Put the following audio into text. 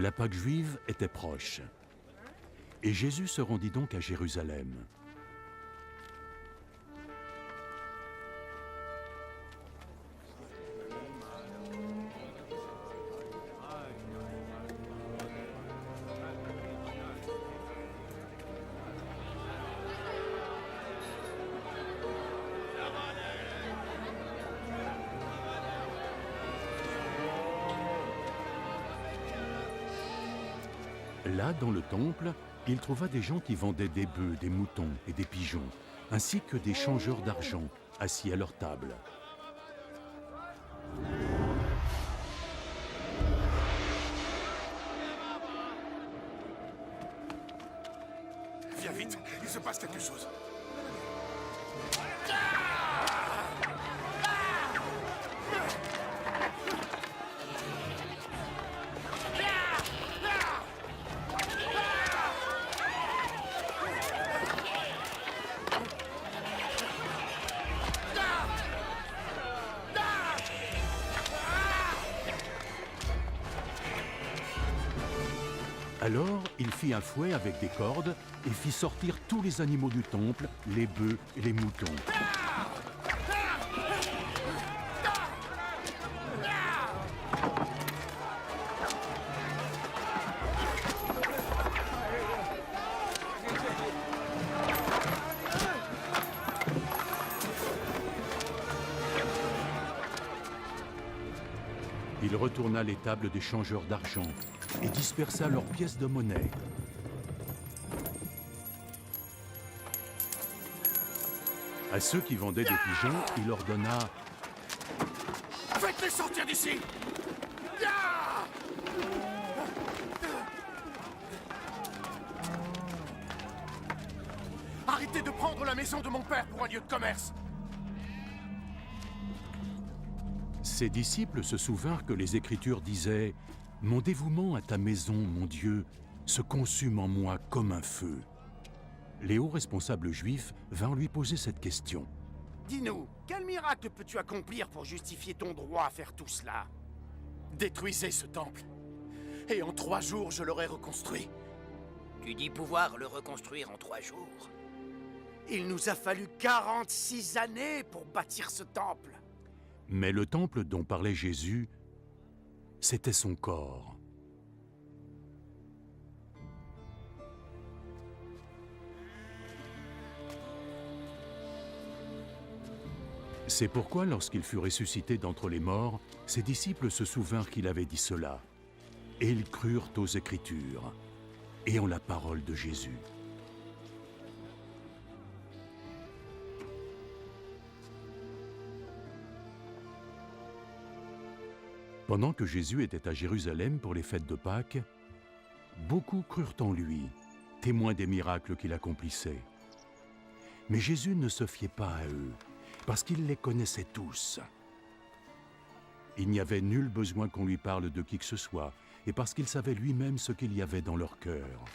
La Pâque juive était proche. Et Jésus se rendit donc à Jérusalem. Là, dans le temple, il trouva des gens qui vendaient des bœufs, des moutons et des pigeons, ainsi que des changeurs d'argent assis à leur table. Viens vite, il se passe quelque chose. Alors, il fit un fouet avec des cordes et fit sortir tous les animaux du temple, les bœufs et les moutons. Il retourna les tables des changeurs d'argent et dispersa leurs pièces de monnaie. À ceux qui vendaient des pigeons, il ordonna « Faites-les sortir d'ici !» Arrêtez de prendre la maison de mon père pour un lieu de commerce. Ses disciples se souvinrent que les Écritures disaient « Mon dévouement à ta maison, mon Dieu, se consume en moi comme un feu. » Les hauts responsables juifs vinrent lui poser cette question. « Dis-nous, quel miracle peux-tu accomplir pour justifier ton droit à faire tout cela? » « Détruisez ce temple, et en 3 jours je l'aurai reconstruit. » Tu dis pouvoir le reconstruire en 3 jours. Il nous a fallu 46 années pour bâtir ce temple. Mais le temple dont parlait Jésus, c'était son corps. C'est pourquoi, lorsqu'il fut ressuscité d'entre les morts, ses disciples se souvinrent qu'il avait dit cela. Et ils crurent aux Écritures et en la parole de Jésus. Pendant que Jésus était à Jérusalem pour les fêtes de Pâques, beaucoup crurent en lui, témoins des miracles qu'il accomplissait. Mais Jésus ne se fiait pas à eux, parce qu'il les connaissait tous. Il n'y avait nul besoin qu'on lui parle de qui que ce soit, et parce qu'il savait lui-même ce qu'il y avait dans leur cœur.